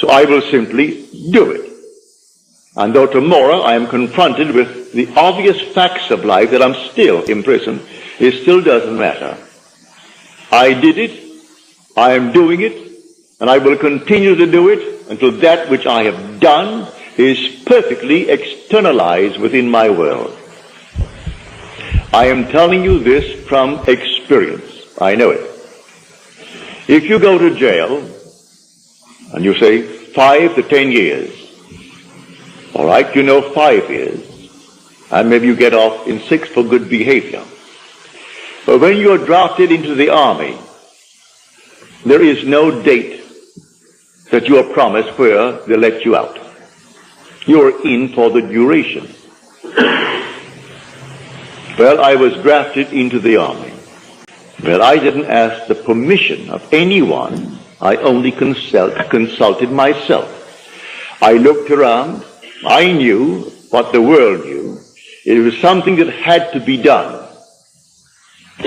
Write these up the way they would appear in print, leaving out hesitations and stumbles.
So I will simply do it. And though tomorrow I am confronted with the obvious facts of life that I'm still in prison, it still doesn't matter. I did it, I am doing it, and I will continue to do it until that which I have done is perfectly externalized within my world. I am telling you this from experience. I know it. If you go to jail, and you say 5 to 10 years, all right, you know 5 years, and maybe you get off in 6 for good behavior. But when you are drafted into the army, there is no date that you are promised where they let you out. You are in for the duration. Well, I was drafted into the army. Well, I didn't ask the permission of anyone. I only consulted myself. I looked around. I knew what the world knew. It was something that had to be done.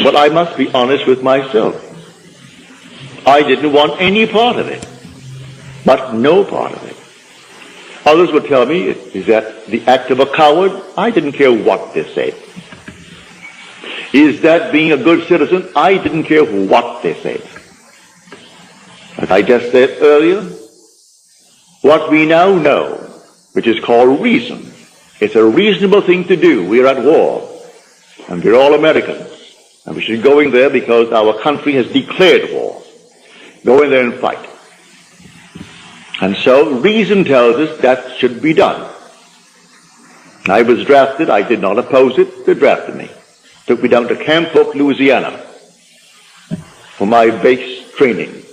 But I must be honest with myself. I didn't want any part of it, but no part of it. Others would tell me, is that the act of a coward? I didn't care what they said. Is that being a good citizen? I didn't care what they said. As I just said earlier, what we now know, which is called reason, it's a reasonable thing to do. We're at war, and we're all Americans. And we should go in there because our country has declared war. Go in there and fight. And so reason tells us that should be done. I was drafted. I did not oppose it. They drafted me. Took me down to Camp Polk, Louisiana for my base training.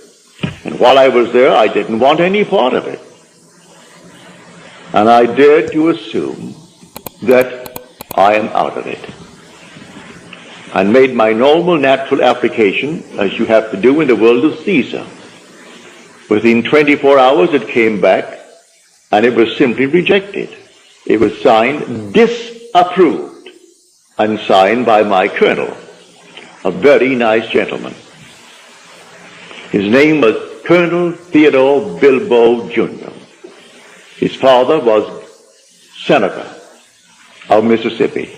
And while I was there, I didn't want any part of it. And I dared to assume that I am out of it. And made my normal natural application, as you have to do in the world of Caesar. Within 24 hours it came back, and it was simply rejected. It was signed disapproved, and signed by my colonel, a very nice gentleman. His name was Colonel Theodore Bilbo Jr. His father was Senator of Mississippi.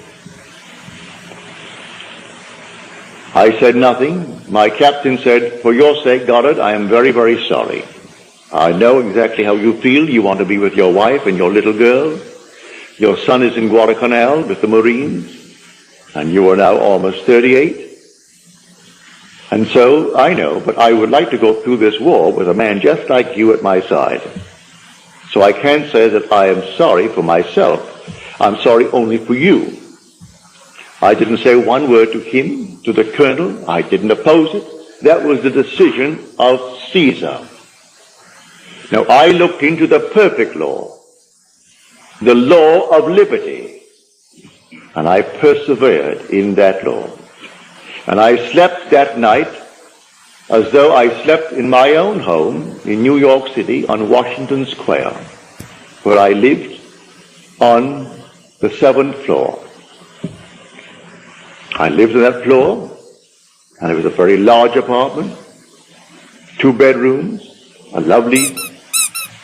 I said nothing. My captain said, for your sake, Goddard, I am very, very sorry. I know exactly how you feel. You want to be with your wife and your little girl. Your son is in Guadalcanal with the Marines, and you are now almost 38. And so, I know, but I would like to go through this war with a man just like you at my side. So I can't say that I am sorry for myself. I'm sorry only for you. I didn't say one word to him, to the colonel. I didn't oppose it. That was the decision of Caesar. Now, I looked into the perfect law, the law of liberty, and I persevered in that law. And I slept that night as though I slept in my own home in New York City on Washington Square, where I lived on the 7th floor. I lived on that floor, and it was a very large apartment, 2 bedrooms, a lovely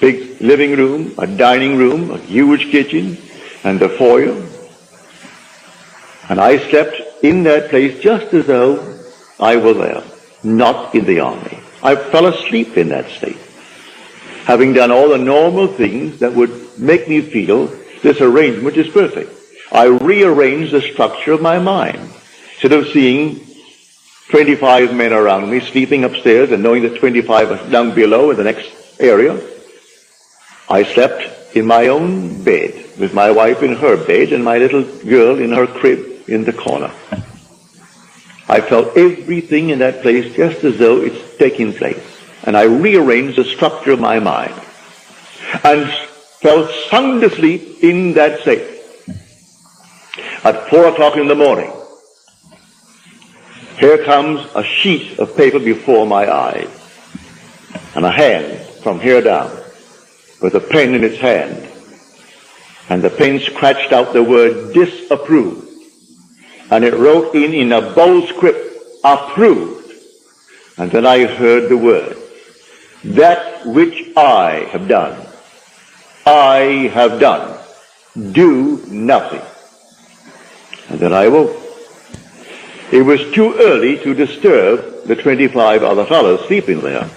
big living room, a dining room, a huge kitchen, and a foyer. And I slept in that place just as though I were there, not in the army. I fell asleep in that state, having done all the normal things that would make me feel this arrangement is perfect. I rearranged the structure of my mind. Instead of seeing 25 men around me sleeping upstairs and knowing that 25 are down below in the next area, I slept in my own bed with my wife in her bed and my little girl in her crib in the corner. I felt everything in that place just as though it's taking place. And I rearranged the structure of my mind and fell sound asleep in that state. At 4 o'clock in the morning, here comes a sheet of paper before my eyes, and a hand from here down with a pen in its hand, and the pen scratched out the word disapproved, and it wrote in a bold script, approved. And then I heard the word, that which I have done, do nothing. And then I awoke. It was too early to disturb the 25 other fellows sleeping there.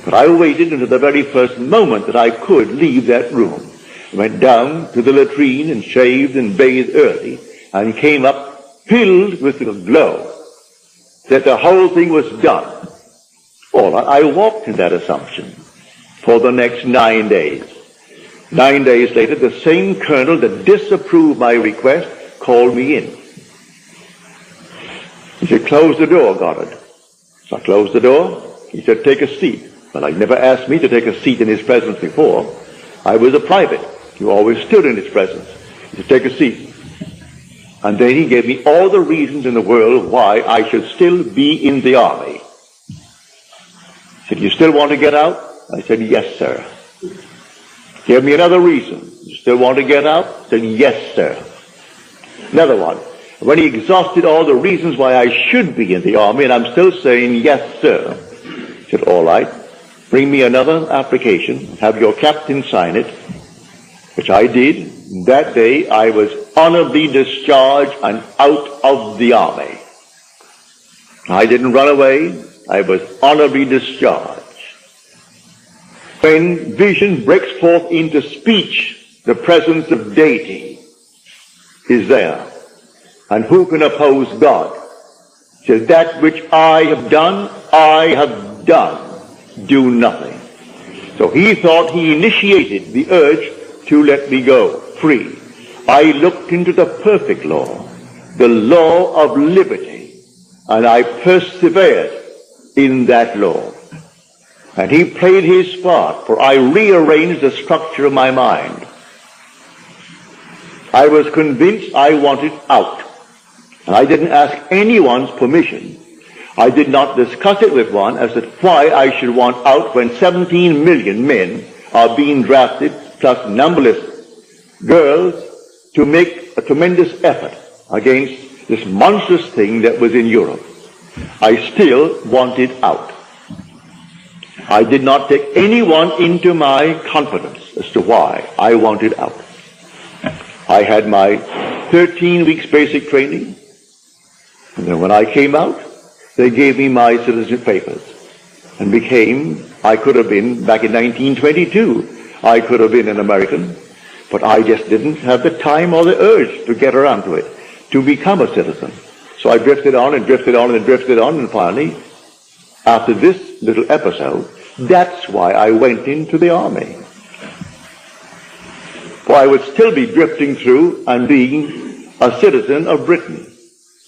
But I waited until the very first moment that I could leave that room. Went down to the latrine and shaved and bathed early, and came up filled with the glow that the whole thing was done. Well, I walked in that assumption for the next 9 days. 9 days later, the same colonel that disapproved my request called me in. He said, "Close the door, Goddard." So I closed the door. He said, "Take a seat." But he never asked me to take a seat in his presence before. I was a private. You always stood in his presence. He said, "Take a seat." And then he gave me all the reasons in the world why I should still be in the army. He said, "You still want to get out?" I said, "Yes, sir." Give me another reason. "You still want to get out?" I said, "Yes, sir." Another one. When he exhausted all the reasons why I should be in the army, and I'm still saying, "Yes, sir," he said, "All right, bring me another application, have your captain sign it," which I did. That day I was honorably discharged and out of the army. I didn't run away. I was honorably discharged. When vision breaks forth into speech, the presence of deity is there. And who can oppose God? He says, "That which I have done, do nothing." So he thought he initiated the urge to let me go free. I looked into the perfect law, the law of liberty, and I persevered in that law. And he played his part, for I rearranged the structure of my mind. I was convinced I wanted out. And I didn't ask anyone's permission. I did not discuss it with one as to why I should want out when 17 million men are being drafted, plus numberless girls, to make a tremendous effort against this monstrous thing that was in Europe. I still wanted out. I did not take anyone into my confidence as to why I wanted out. I had my 13 weeks basic training, and then when I came out, they gave me my citizenship papers and I could have been, back in 1922, I could have been an American, but I just didn't have the time or the urge to get around to it, to become a citizen. So I drifted on and drifted on and drifted on, and finally, after this little episode, that's why I went into the army. For I would still be drifting through and being a citizen of Britain.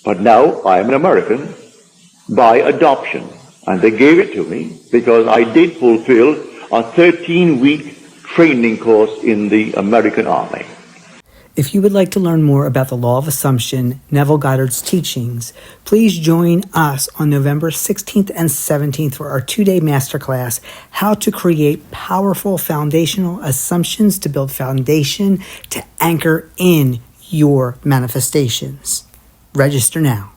But now I am an American by adoption. And they gave it to me because I did fulfill a 13-week training course in the American Army. If you would like to learn more about the Law of Assumption, Nevill Goddard's teachings, please join us on November 16th and 17th for our 2-day masterclass, How to Create Powerful Foundational Assumptions to Build Foundation to Anchor in Your Manifestations. Register now.